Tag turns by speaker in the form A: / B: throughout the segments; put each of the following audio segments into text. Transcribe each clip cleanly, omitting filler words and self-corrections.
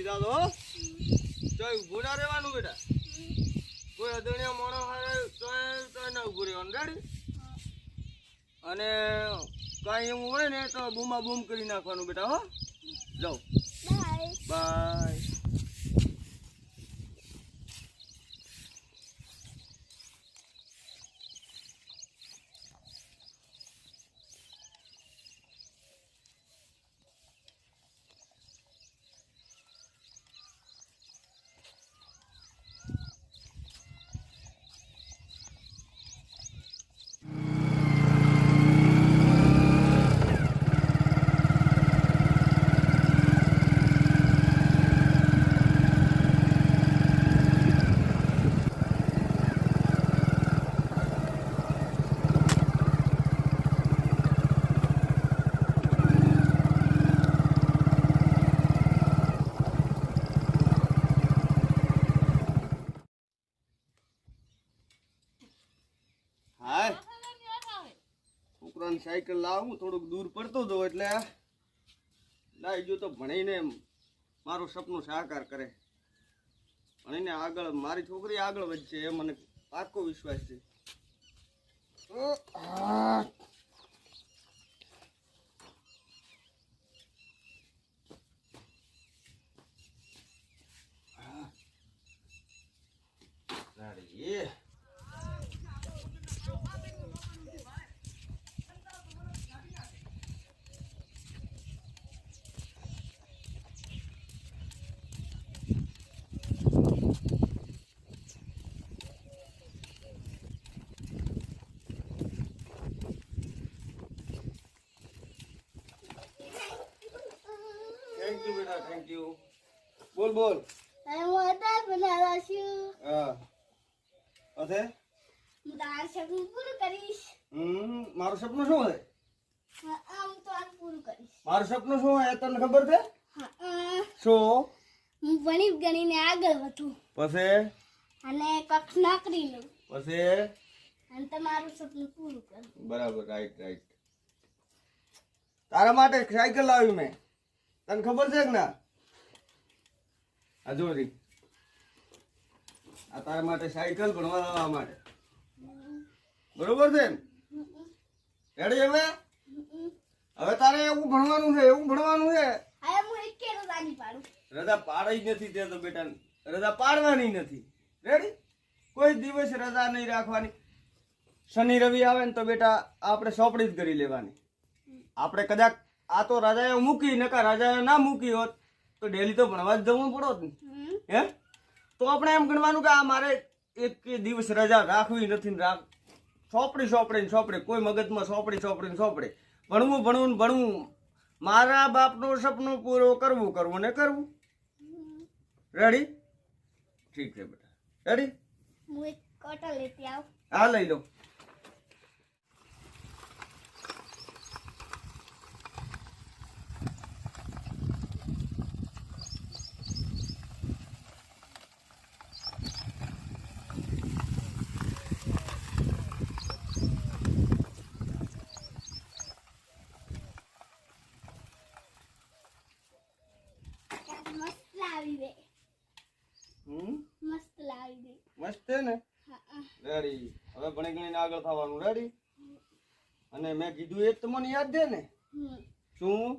A: સીધા તો ચોય ઊભું ના રહેવાનું બેટા. કોઈ અદણ્યા મોણો હારે ચોય ના ઊભું રહેવાનું રેડી. અને કાંઈ એવું હોય ને તો બૂમા બૂમ કરી નાખવાનું બેટા. હો જાઓ બાય. છોકરાની સાયકલ લાવું થોડુંક દૂર પડતો હતો એટલે લાવી જો તો ભણીને મારું સપનું સાકાર કરે. ભણીને આગળ મારી છોકરી આગળ વધશે એ મને પાક્કો વિશ્વાસ છે. થેન્ક યુ બેટા, થેન્ક યુ. બોલ બોલ.
B: મોટા બનાવવા છું.
A: હા અતે
B: હું તારું સપનું પૂરું કરીશ.
A: મારું સપનું શું છે?
B: આમ તો આ પૂરું કરીશ.
A: મારું સપનું શું છે તને ખબર છે? શું?
B: હું ભણી ગણીને આગળ વધું.
A: પછી
B: અને કક્ષ નોકરી લઉં.
A: પછી
B: અને તમારું સપનું પૂરું કરું.
A: બરાબર, રાઈટ રાઈટ. તારા માટે સાયકલ લાવી મેં, તને ખબર છે કે ના? આ જો રી, આ તારા માટે સાયકલ ભણવા લાવવા માટે. બરોબર છે ને? રેડી? હવે તારે એવું ભણવાનું છે, એવું ભણવાનું છે.
B: હવે હું એક કેરો રાજી પાડું.
A: રજા પાડી નથી તે તો બેટા, રજા પાડવાની નથી. રેડી? કોઈ દિવસ રજા નહીં રાખવાની. શનિ રવિ આવે ને તો બેટા આપણે સોપડી જ કરી લેવાની. આપણે કદાચ આ તો રજાએ મૂકી, નકા રજાએ ના મૂકી હોત તો ડેલી તો ભણવા જ જવું પડોત ને. હે? તો આપણે એમ ગણવાનું કે આ મારે એક દિવસ રજા રાખવી નથી ને સોપડી સોપડી સોપડી, કોઈ મગજમાં સોપડી સોપડી સોપડી. ભણવું ભણવું ને ભણવું. મારા બાપનું સપનું પૂરું કરવું કરવું ને કરવું. રેડી? ઠીક છે બેટા. રેડી?
B: હું એક કોટો લેતી આવું.
A: હા લઈ લો.
B: મસ્ત લાવી દે. મસ્ત લાવી દે.
A: મસ્ત છે ને? રેડી. હવે ભણી ગણીને આગળ થવાનું. રેડી? અને મેં કીધું એ જ તમને યાદ છે ને? શું?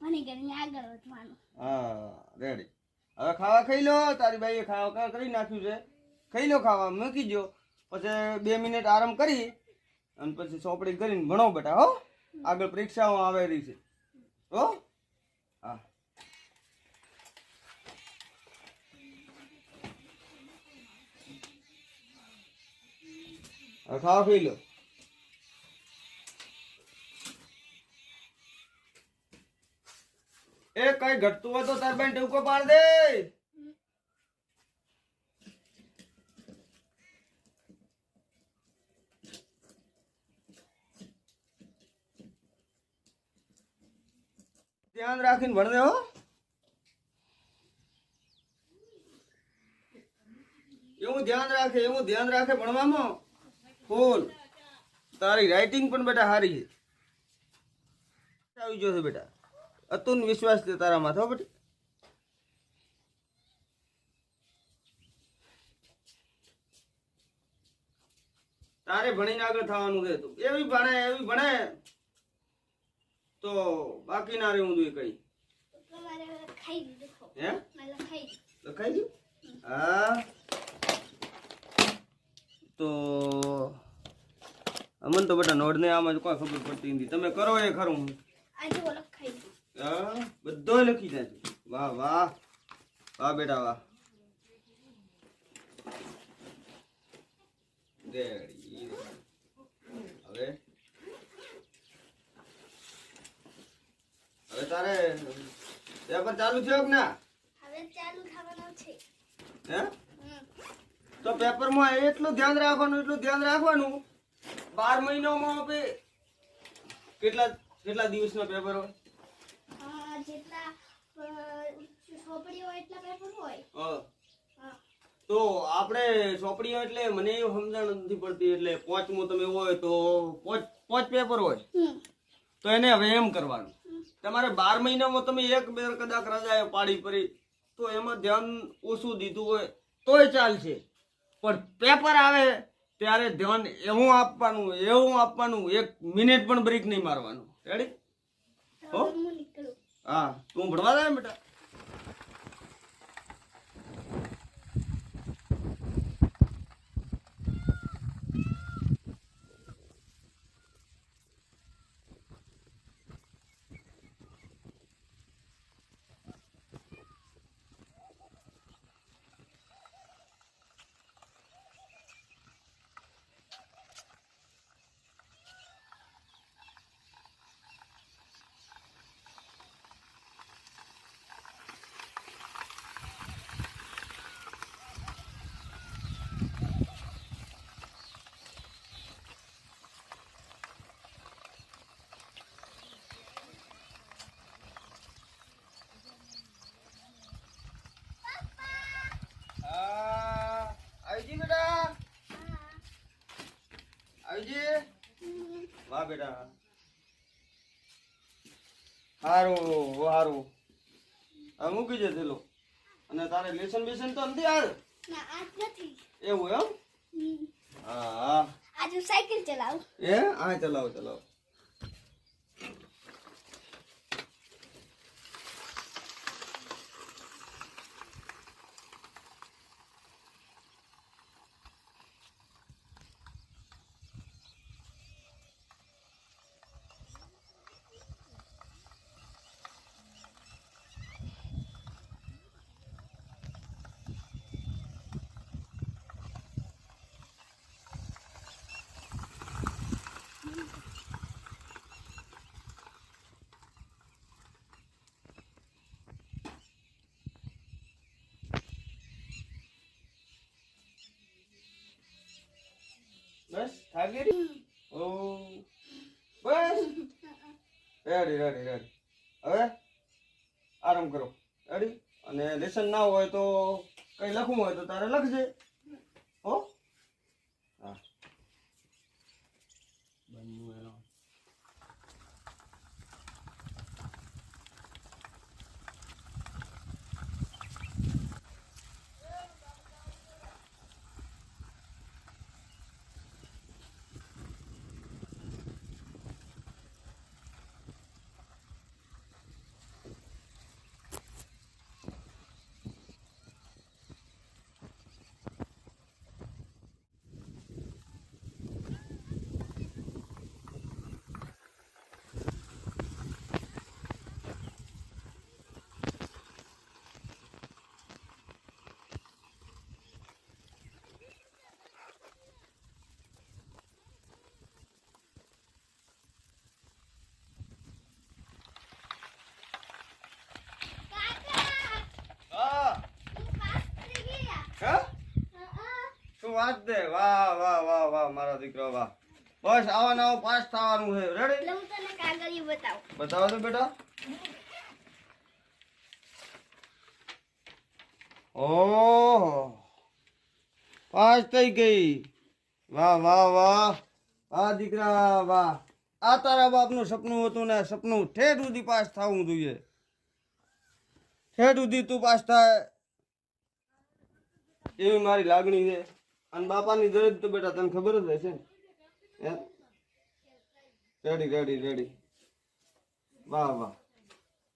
B: ભણી ગણીને આગળ વધવાનું.
A: હા રેડી. હવે ખાવા ખાઈ લો. તારી બાઈએ ખાવા કરી નાખ્યું છે, ખાઈ લો. ખાવા મૂકી દો. પછી 2 મિનિટ આરામ કરી અને પછી સોપડી કરીને ભણો બેટા. હો, આગળ પરીક્ષાઓ આવે રહી છે. હો હા. હવે ખાવા ખાઈ લો. એ કઈ ઘટતું હોય તો તાર બેન ટૂંકો પાડ દે. ધ્યાન રાખીને ભણજે. હો, એવું ધ્યાન રાખે ભણવામાં. ફૂલ. તારી રાઇટિંગ પણ બેટા સારી છે. આવી ગયો છે બેટા. અતુન વિશ્વાસ છે તારામાં. થો બેટી. તારે ભણીને આગળ થવાનું છે તું એવી ભણે તો બાકી ના રહેવું જોઈએ કઈ
B: તમારે ખાઈ દીધું
A: હે
B: મારે ખાઈ
A: લખાઈ ગયું હા તો અમન તો બેટા નોડ ને આમાં કોઈ ખબર પડતી નથી તમે કરો એ ખરું
B: આજે ઓલો ખાઈ દીધું
A: હા બધોય લખી જાય વાહ વાહ વાહ બેટા વાહ રેડી હવે તારે પેપર ચાલુ થયો કે ના
B: હવે ચાલુ થવાનું છે
A: હે તો પેપરમાં એટલું ધ્યાન રાખવાનું 12 મહિનામાં આપે કેટલા દિવસનો પેપર હોય
B: જેટલા સોપડીઓ એટલા પેપર હોય
A: હા તો આપણે સોપડીઓ એટલે મને એવું સમજણ નથી પડતી એટલે 5મું તમે હોય તો 5 પેપર હોય તો એને હવે એમ કરવાનું તમારે 12 મહિનામાં તમે એક બે કદાચ રજા પાડી પડી તો એમાં ધ્યાન ઓછું દીધું હોય તોય ચાલશે પણ પેપર આવે ત્યારે ધ્યાન એવું આપવાનું 1 મિનિટ પણ બ્રેક નહીં મારવાનું રેડી હો
B: હું નીકળું
A: હા તું ભણવા જાય બેટા વાહ બેટા હારું હવે મૂકી દે થેલો અને તારે લેસન બેસન તો નથી આજ
B: ના આજ નથી
A: એવું એમ હા
B: આજ હું સાયકલ ચલાવું
A: હા ચલાવો બસ થાકી ગઈ ઓ બસ રેડી હવે આરામ કરો રેડી અને લેસન ના હોય તો કઈ લખવું હોય તો તારે લખજે હો હા બન્યું એનો શું વાત દે વાહ મારા દીકરો વાહ બસ આવા નવા પાસ થવાનું છે રેડી
B: એટલે હું તને કાગળિયું બતાવું
A: બતાવો તો બેટા ઓહો પાસ થઈ ગઈ વાહ દીકરા વાહ આ તારા બાપનું સપનું હતું ને સપનું ઠેઠ સુધી પાસ થવું જોઈએ ઠેઠ સુધી તું પાસ થાય એવી મારી લાગણી છે અને બાપાની દરજ તો બેટા તને ખબર જ હશે ને રેડી રેડી રેડી વાહ વાહ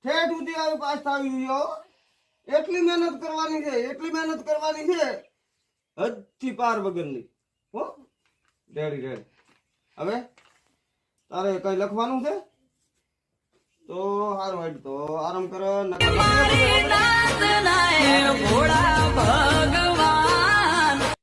A: ઠેઠ સુધી આવી પાસ આવી ગયો એટલી મહેનત કરવાની છે હદથી પાર વગરની હો રેડી રેડી હવે તારે કઈ લખવાનું છે તો હારું હેડ તો આરામ કરો
C: ભોળા ભગવાન